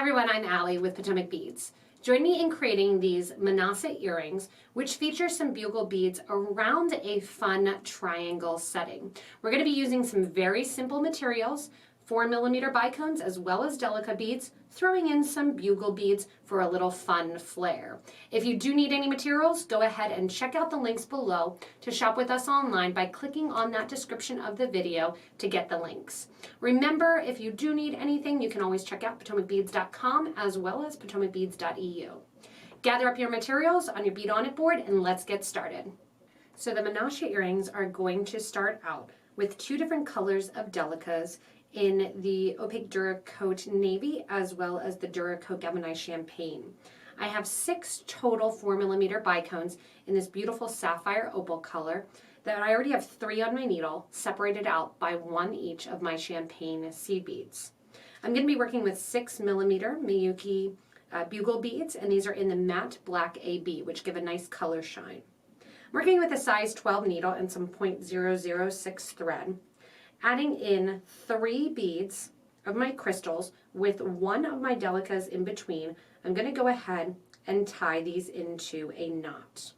everyone, I'm Allie with Potomac Beads. Join me in creating these Manasa earrings, which feature some bugle beads around a fun triangle setting. We're going to be using some very simple materials, 4mm bicones as well as Delica beads, throwing in some bugle beads for a little fun flair. If you do need any materials, go ahead and check out the links below to shop with us online by clicking on that description of the video to get the links. Remember, if you do need anything, you can always check out PotomacBeads.com as well as PotomacBeads.eu. Gather up your materials on your bead on it board and let's get started. So the Manasa earrings are going to start out with two different colors of Delicas in the opaque Duracoat Navy as well as the Duracoat Ebony Champagne. I have 6 total 4mm bicones in this beautiful sapphire opal color that I already have 3 on my needle, separated out by 1 each of my champagne seed beads. I'm going to be working with 6mm Miyuki bugle beads, and these are in the matte black AB, which give a nice color shine. I'm working with a size 12 needle and some .006 thread. Adding in 3 beads of my crystals with 1 of my Delicas in between, I'm going to go ahead and tie these into a knot.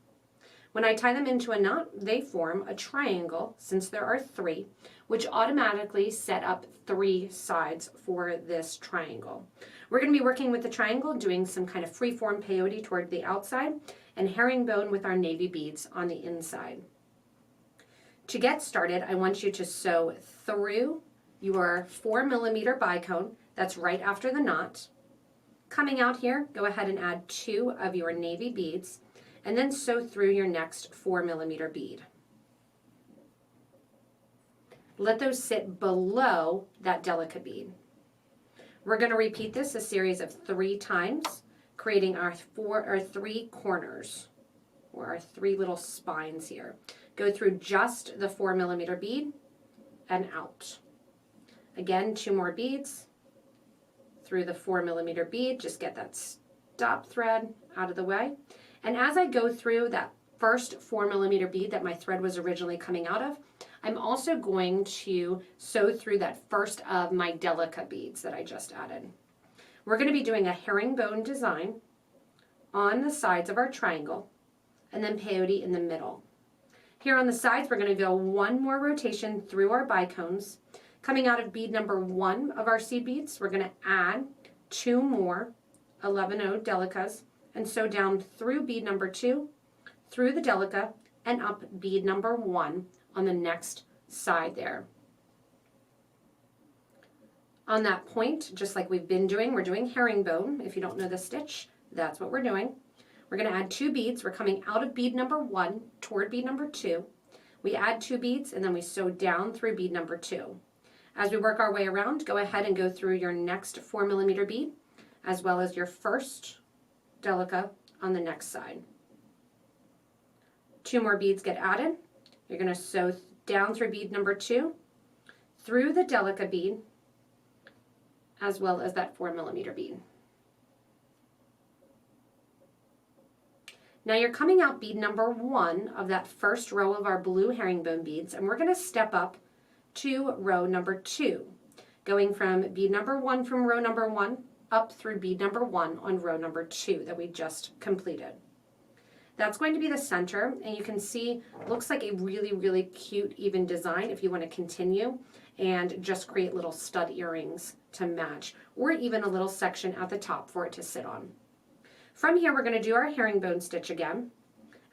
When I tie them into a knot, they form a triangle, since there are 3, which automatically set up 3 sides for this triangle. We're going to be working with the triangle, doing some kind of freeform peyote toward the outside, and herringbone with our navy beads on the inside. To get started, I want you to sew through your 4mm bicone, that's right after the knot. Coming out here, go ahead and add 2 of your navy beads, and then sew through your next 4mm bead. Let those sit below that Delica bead. We're going to repeat this a series of 3 times, creating our 3 corners, or our 3 little spines here. Go through just the 4mm bead and out. Again, 2 more beads through the 4mm bead. Just get that stop thread out of the way. And as I go through that first 4mm bead that my thread was originally coming out of, I'm also going to sew through that first of my Delica beads that I just added. We're going to be doing a herringbone design on the sides of our triangle and then peyote in the middle. Here on the sides, we're going to go 1 more rotation through our bicones. Coming out of bead number 1 of our seed beads, we're going to add 2 more 11-0 Delicas and sew down through bead number 2, through the Delica, and up bead number 1 on the next side there. On that point, just like we've been doing, we're doing herringbone. If you don't know the stitch, that's what we're doing. We're going to add 2 beads. We're coming out of bead number 1 toward bead number 2. We add 2 beads and then we sew down through bead number 2. As we work our way around, go ahead and go through your next 4mm bead as well as your first Delica on the next side. 2 more beads get added. You're going to sew down through bead number 2, through the Delica bead, as well as that 4mm bead. Now you're coming out bead number 1 of that first row of our blue herringbone beads, and we're going to step up to row number 2, going from bead number 1 from row number 1 up through bead number 1 on row number 2 that we just completed. That's going to be the center, and you can see looks like a really, really cute even design if you want to continue and just create little stud earrings to match, or even a little section at the top for it to sit on. From here, we're going to do our herringbone stitch again,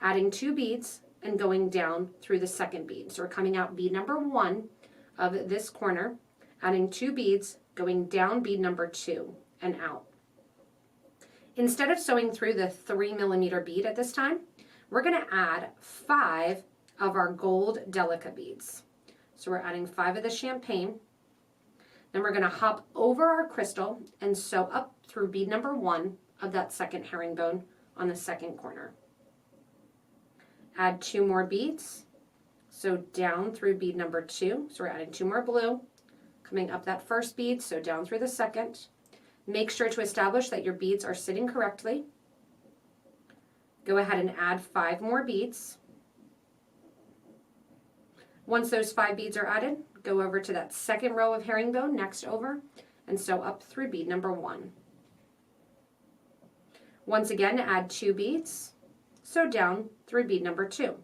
adding 2 beads and going down through the second bead. So we're coming out bead number 1 of this corner, adding 2 beads, going down bead number 2 and out. Instead of sewing through the 3mm bead at this time, we're going to add 5 of our gold Delica beads. So we're adding 5 of the champagne. Then we're going to hop over our crystal and sew up through bead number 1 of that second herringbone on the second corner. Add 2 more beads, sew down through bead number 2, so we're adding 2 more blue, coming up that first bead, sew down through the second. Make sure to establish that your beads are sitting correctly. Go ahead and add 5 more beads. Once those 5 beads are added, go over to that second row of herringbone next over and sew up through bead number 1. Once again, add 2 beads, sew down through bead number 2.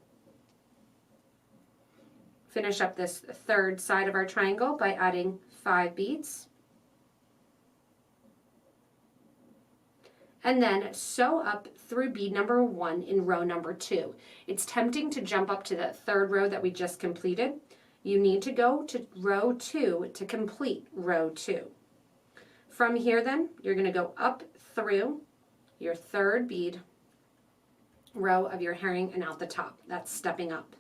Finish up this third side of our triangle by adding 5 beads. And then sew up through bead number 1 in row number 2. It's tempting to jump up to that third row that we just completed. You need to go to row 2 to complete row 2. From here then, you're going to go up through your third bead row of your herring and out the top. That's stepping up.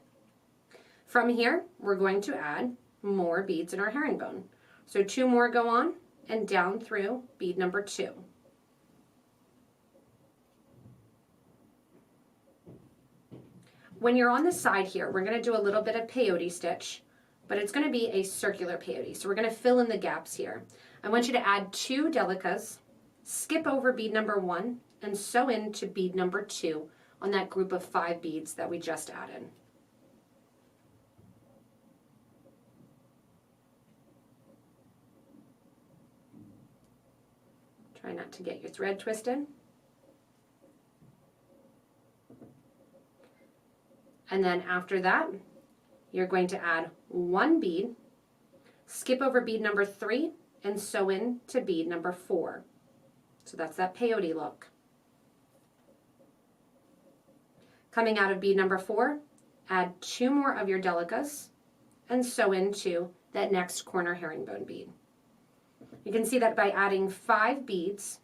From here, we're going to add more beads in our herringbone. So 2 more go on and down through bead number 2. When you're on the side here, we're going to do a little bit of peyote stitch, but it's going to be a circular peyote. So we're going to fill in the gaps here. I want you to add 2 Delicas, skip over bead number 1, and sew into bead number 2 on that group of 5 beads that we just added. Try not to get your thread twisted. And then after that, you're going to add 1 bead, skip over bead number 3, and sew in to bead number 4. So that's that peyote look. Coming out of bead number 4, add 2 more of your Delicas and sew into that next corner herringbone bead. You can see that by adding 5 beads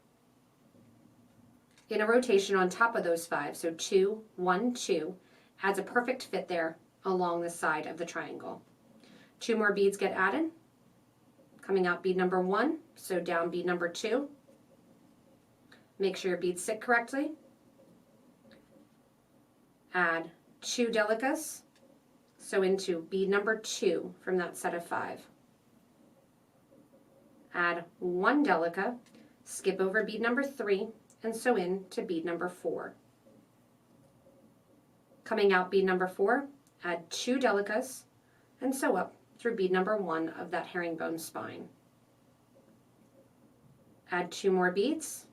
in a rotation on top of those 5, so 2, 1, 2, adds a perfect fit there along the side of the triangle. 2 more beads get added. Coming out bead number 1, sew down bead number 2. Make sure your beads sit correctly. Add 2 Delicas, sew into bead number 2 from that set of 5. Add 1 Delica, skip over bead number 3, and sew in to bead number 4. Coming out bead number 4, add 2 Delicas, and sew up through bead number 1 of that herringbone spine. Add 2 more beads,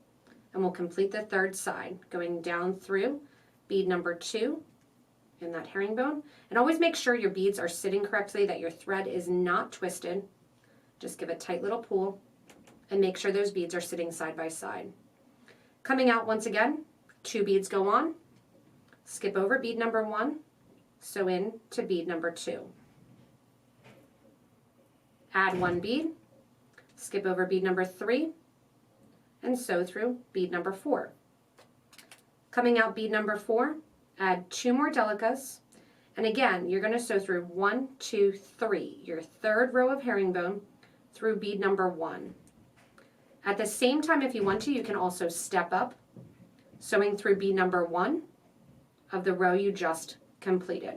and we'll complete the third side, going down through bead number 2 in that herringbone. And always make sure your beads are sitting correctly, that your thread is not twisted. Just give a tight little pull, and make sure those beads are sitting side by side. Coming out once again, 2 beads go on, skip over bead number 1, sew in to bead number 2. Add 1 bead, skip over bead number 3, and sew through bead number 4. Coming out bead number 4, add 2 more Delicas, and again, you're going to sew through 1, 2, 3, your third row of herringbone through bead number 1. At the same time, if you want to, you can also step up, sewing through bead number 1 of the row you just completed.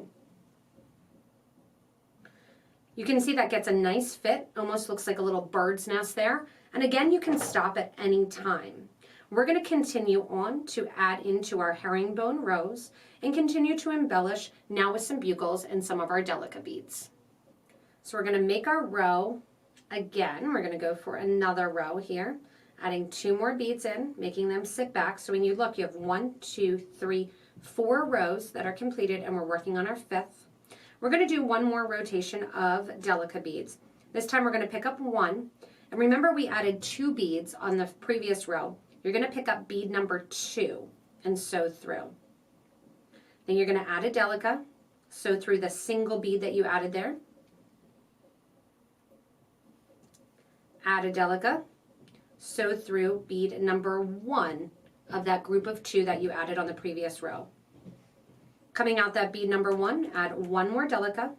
You can see that gets a nice fit, almost looks like a little bird's nest there. And again, you can stop at any time. We're going to continue on to add into our herringbone rows and continue to embellish now with some bugles and some of our Delica beads. So we're going to make our row again. We're going to go for another row here, adding 2 more beads in, making them sit back. So when you look, you have 1, 2, 3, 4 rows that are completed, and we're working on our 5th. We're going to do 1 more rotation of Delica beads. This time we're going to pick up 1. And remember, we added 2 beads on the previous row. You're going to pick up bead number 2 and sew through. Then you're going to add a Delica, sew through the single bead that you added there. Add a Delica, sew through bead number 1 of that group of 2 that you added on the previous row. Coming out that bead number 1, add 1 more Delica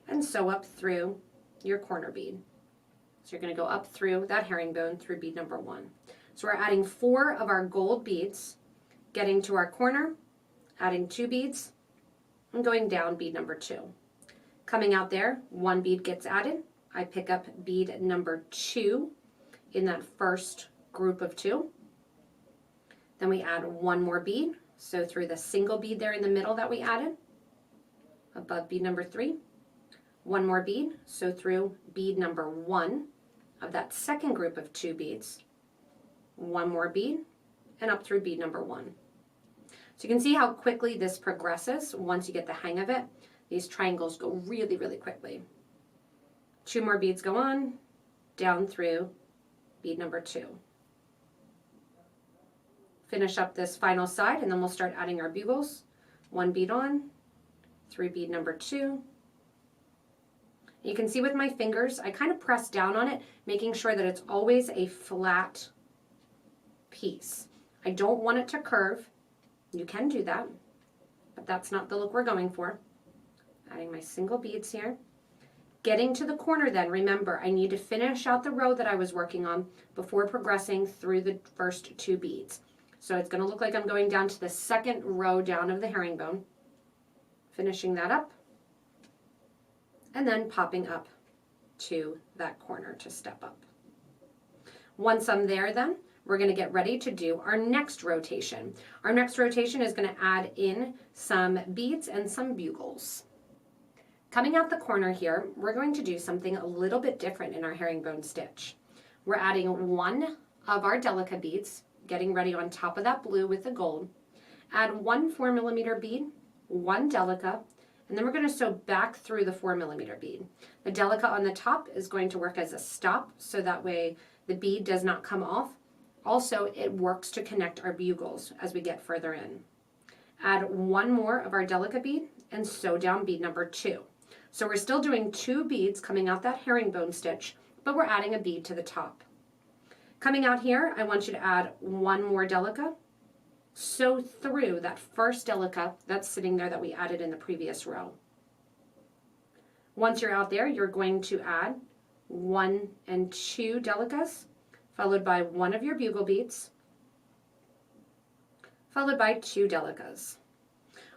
and sew up through your corner bead. So you're going to go up through that herringbone through bead number 1. So we're adding 4 of our gold beads, getting to our corner, adding 2 beads, and going down bead number 2. Coming out there, 1 bead gets added. I pick up bead number 2 in that first group of 2. Then we add 1 more bead, sew through the single bead there in the middle that we added, above bead number 3. 1 more bead, sew through bead number 1 of that second group of 2 beads. 1 more bead, and up through bead number 1. So you can see how quickly this progresses once you get the hang of it. These triangles go really, really quickly. 2 more beads go on, down through bead number 2. Finish up this final side, and then we'll start adding our bugles. 1 bead on, through bead number 2. You can see with my fingers, I kind of press down on it, making sure that it's always a flat piece. I don't want it to curve. You can do that, but that's not the look we're going for. Adding my single beads here. Getting to the corner then, remember, I need to finish out the row that I was working on before progressing through the first 2 beads. So it's going to look like I'm going down to the second row down of the herringbone, finishing that up, and then popping up to that corner to step up. Once I'm there then, we're going to get ready to do our next rotation. Our next rotation is going to add in some beads and some bugles. Coming out the corner here, we're going to do something a little bit different in our herringbone stitch. We're adding 1 of our Delica beads, getting ready on top of that blue with the gold. Add 1 4mm bead, 1 Delica, and then we're going to sew back through the 4mm bead. The Delica on the top is going to work as a stop, so that way the bead does not come off. Also, it works to connect our bugles as we get further in. Add 1 more of our Delica bead and sew down bead number 2. So we're still doing 2 beads coming out that herringbone stitch, but we're adding a bead to the top. Coming out here, I want you to add 1 more Delica, sew through that first Delica that's sitting there that we added in the previous row. Once you're out there, you're going to add 1 and 2 Delicas, followed by 1 of your bugle beads, followed by 2 Delicas.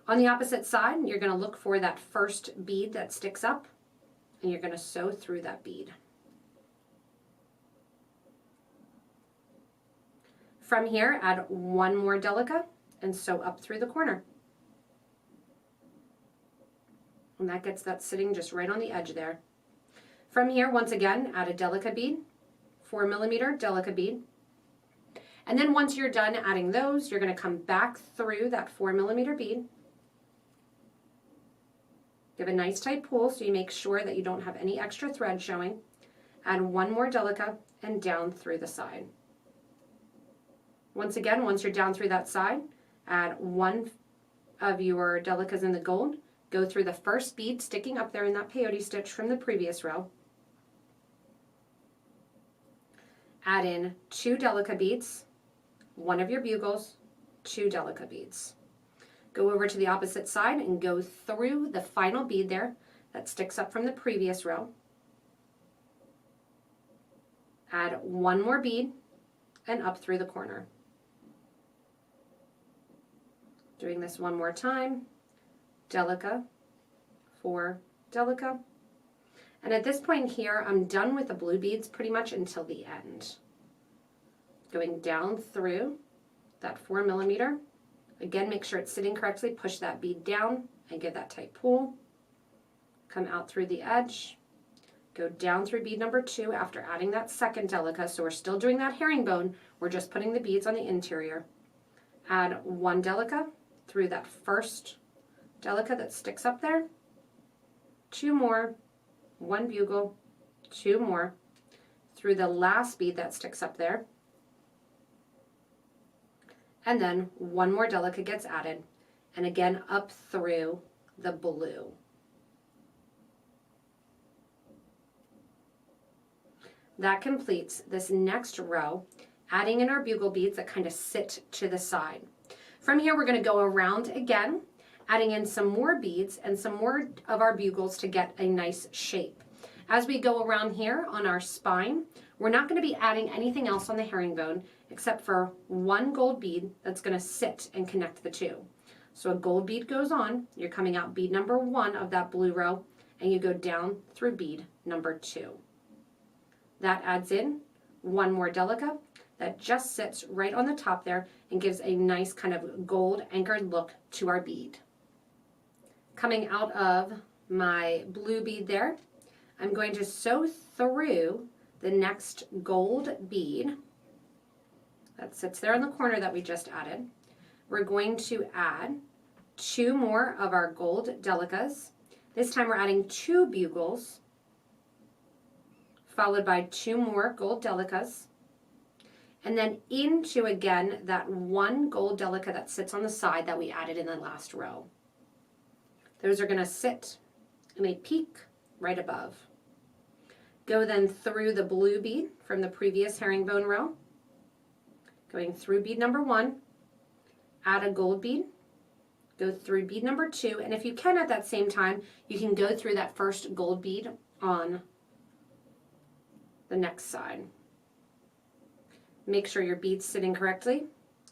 On the opposite side, you're going to look for that first bead that sticks up, and you're going to sew through that bead. From here, add 1 more Delica and sew up through the corner. And that gets that sitting just right on the edge there. From here, once again, add a Delica bead, 4mm Delica bead. And then once you're done adding those, you're going to come back through that 4mm bead. Give a nice tight pull so you make sure that you don't have any extra thread showing. Add 1 more Delica and down through the side. Once again, once you're down through that side, add 1 of your Delicas in the gold. Go through the first bead sticking up there in that peyote stitch from the previous row. Add in 2 Delica beads, 1 of your bugles, 2 Delica beads. Go over to the opposite side and go through the final bead there that sticks up from the previous row. Add 1 more bead and up through the corner. Doing this one more time, Delica, 4 Delica. And at this point here, I'm done with the blue beads pretty much until the end. Going down through that 4mm. Again, make sure it's sitting correctly. Push that bead down and give that tight pull. Come out through the edge. Go down through bead number 2 after adding that second Delica. So we're still doing that herringbone. We're just putting the beads on the interior. Add 1 Delica through that first Delica that sticks up there. 2 more. 1 bugle. 2 more. Through the last bead that sticks up there. And then 1 more Delica gets added, and again up through the blue. That completes this next row, adding in our bugle beads that kind of sit to the side. From here, we're going to go around again, adding in some more beads and some more of our bugles to get a nice shape. As we go around here on our spine, we're not going to be adding anything else on the herringbone except for 1 gold bead that's going to sit and connect the 2. So a gold bead goes on, you're coming out bead number 1 of that blue row, and you go down through bead number 2. That adds in 1 more Delica that just sits right on the top there and gives a nice kind of gold anchored look to our bead. Coming out of my blue bead there, I'm going to sew through the next gold bead that sits there in the corner that we just added. We're going to add 2 more of our gold Delicas. This time we're adding 2 bugles, followed by 2 more gold Delicas, and then into, again, that 1 gold Delica that sits on the side that we added in the last row. Those are going to sit in a peak right above. Go then through the blue bead from the previous herringbone row, going through bead number 1, add a gold bead, go through bead number 2, and if you can at that same time, you can go through that first gold bead on the next side. Make sure your bead's sitting correctly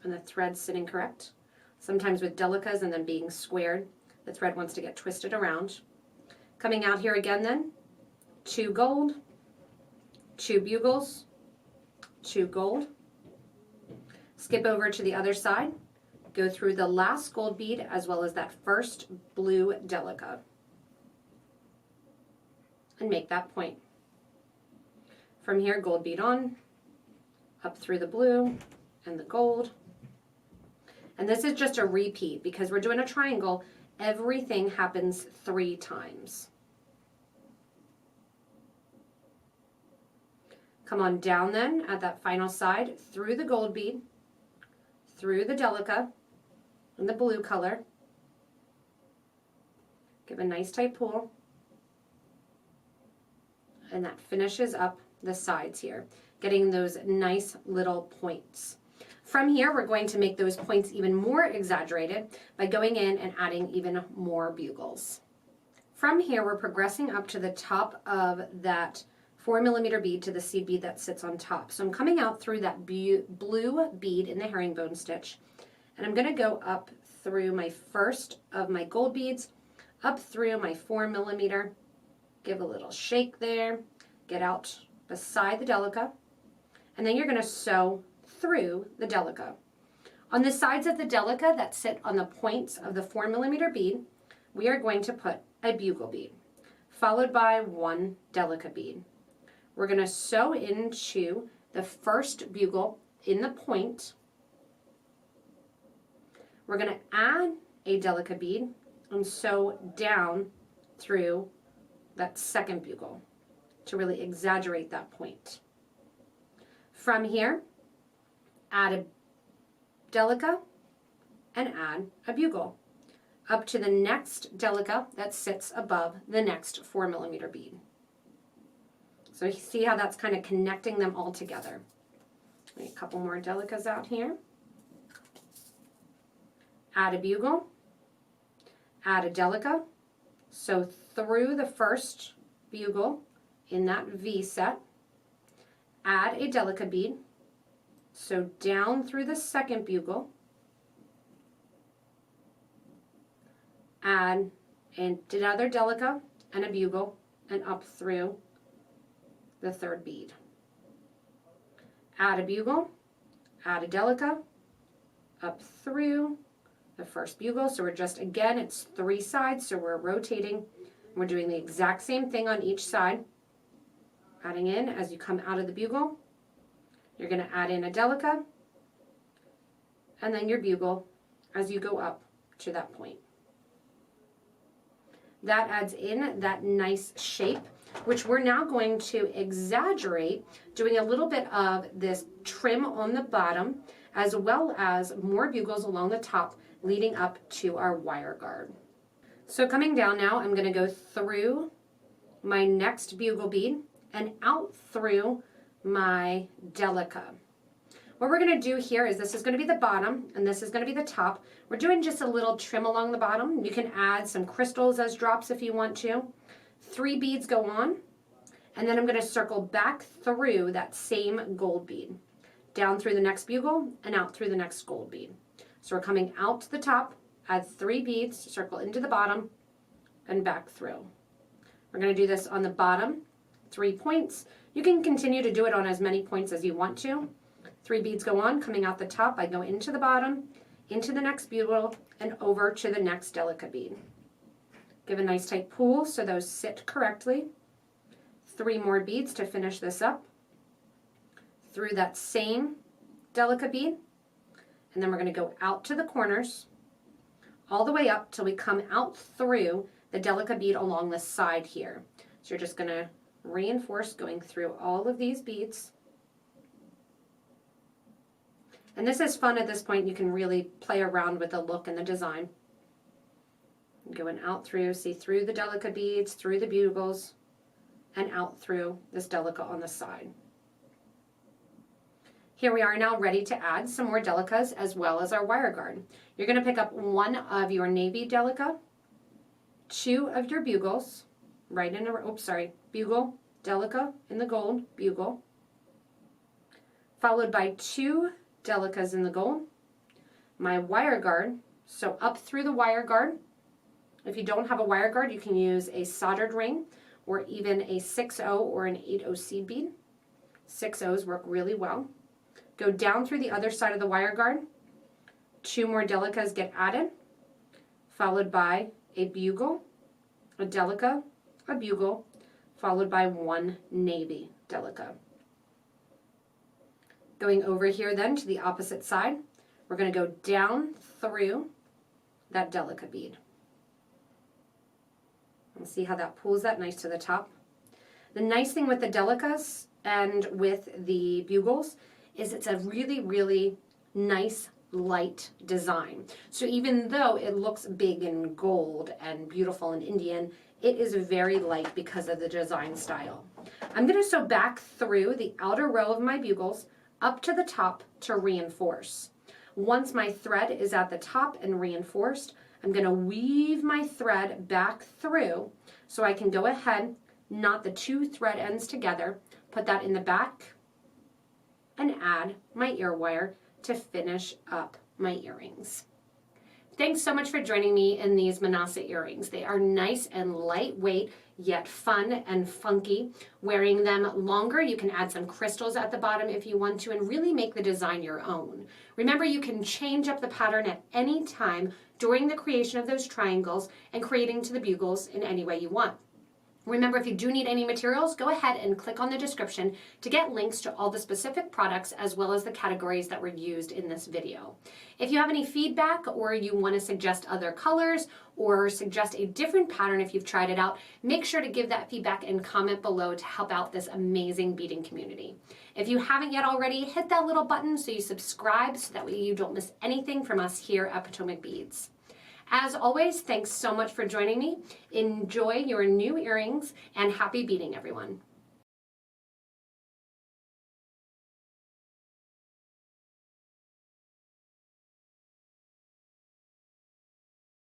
and the thread's sitting correct. Sometimes with Delicas and then being squared, the thread wants to get twisted around. Coming out here again then, 2 gold, 2 bugles, 2 gold. Skip over to the other side, go through the last gold bead as well as that first blue Delica, and make that point. From here, gold bead on, up through the blue and the gold. And this is just a repeat because we're doing a triangle. Everything happens 3 times. Come on down then at that final side, through the gold bead, through the Delica in the blue color. Give a nice tight pull. And that finishes up the sides here, getting those nice little points. From here, we're going to make those points even more exaggerated by going in and adding even more bugles. From here, we're progressing up to the top of that 4mm bead to the seed bead that sits on top. So I'm coming out through that blue bead in the herringbone stitch, and I'm going to go up through my first of my gold beads, up through my 4mm, give a little shake there, get out beside the Delica, and then you're going to sew through the Delica. On the sides of the Delica that sit on the points of the 4mm bead, we are going to put a bugle bead, followed by 1 Delica bead. We're going to sew into the first bugle in the point. We're going to add a Delica bead and sew down through that second bugle to really exaggerate that point. From here, add a Delica and add a bugle up to the next Delica that sits above the next 4mm bead. So you see how that's kind of connecting them all together. A couple more Delicas out here. Add a bugle, add a Delica, sew through the first bugle in that V set, add a Delica bead, sew down through the second bugle, add another Delica and a bugle, and up through the third bead. Add a bugle, add a Delica, up through the first bugle. So we're just, again, it's 3 sides, so we're rotating. We're doing the exact same thing on each side. Adding in as you come out of the bugle, you're going to add in a Delica, and then your bugle as you go up to that point. That adds in that nice shape, which we're now going to exaggerate, doing a little bit of this trim on the bottom, as well as more bugles along the top, leading up to our wire guard. So coming down now, I'm going to go through my next bugle bead and out through my Delica. What we're going to do here is this is going to be the bottom and this is going to be the top. We're doing just a little trim along the bottom. You can add some crystals as drops if you want to. 3 beads go on, and then I'm going to circle back through that same gold bead, down through the next bugle and out through the next gold bead. So we're coming out to the top, add 3 beads, circle into the bottom, and back through. We're going to do this on the bottom, 3 points. You can continue to do it on as many points as you want to. 3 beads go on, coming out the top, I go into the bottom, into the next bugle, and over to the next Delica bead. Give a nice tight pull so those sit correctly. 3 more beads to finish this up. Through that same Delica bead, and then we're going to go out to the corners, all the way up till we come out through the Delica bead along the side here. So you're just going to reinforce going through all of these beads. And this is fun at this point. You can really play around with the look and the design. Going out through, see through the Delica beads, through the bugles, and out through this Delica on the side. Here we are now ready to add some more Delicas as well as our wire guard. You're going to pick up one of your navy Delica, two of your bugles, right in a, bugle, Delica in the gold, bugle, followed by two Delicas in the gold, my wire guard, so up through the wire guard. If you don't have a wire guard, you can use a soldered ring or even a 6/0 or an 8/0 seed bead. 6/0s work really well. Go down through the other side of the wire guard. Two more Delicas get added, followed by a bugle, a Delica, a bugle, followed by one navy Delica. Going over here then to the opposite side, we're going to go down through that Delica bead. And see how that pulls that nice to the top. The nice thing with the Delicas and with the bugles is it's a really, really nice light design. So even though it looks big and gold and beautiful and Indian, it is very light because of the design style. I'm going to sew back through the outer row of my bugles up to the top to reinforce. Once my thread is at the top and reinforced, I'm going to weave my thread back through so I can go ahead, knot the two thread ends together, put that in the back, and add my ear wire to finish up my earrings. Thanks so much for joining me in these Manasa earrings. They are nice and lightweight, yet fun and funky. Wearing them longer, you can add some crystals at the bottom if you want to and really make the design your own. Remember, you can change up the pattern at any time during the creation of those triangles and creating to the bugles in any way you want. Remember, if you do need any materials, go ahead and click on the description to get links to all the specific products as well as the categories that were used in this video. If you have any feedback or you want to suggest other colors or suggest a different pattern if you've tried it out, make sure to give that feedback and comment below to help out this amazing beading community. If you haven't yet already, hit that little button so you subscribe so that way you don't miss anything from us here at Potomac Beads. As always, thanks so much for joining me. Enjoy your new earrings and happy beading, everyone.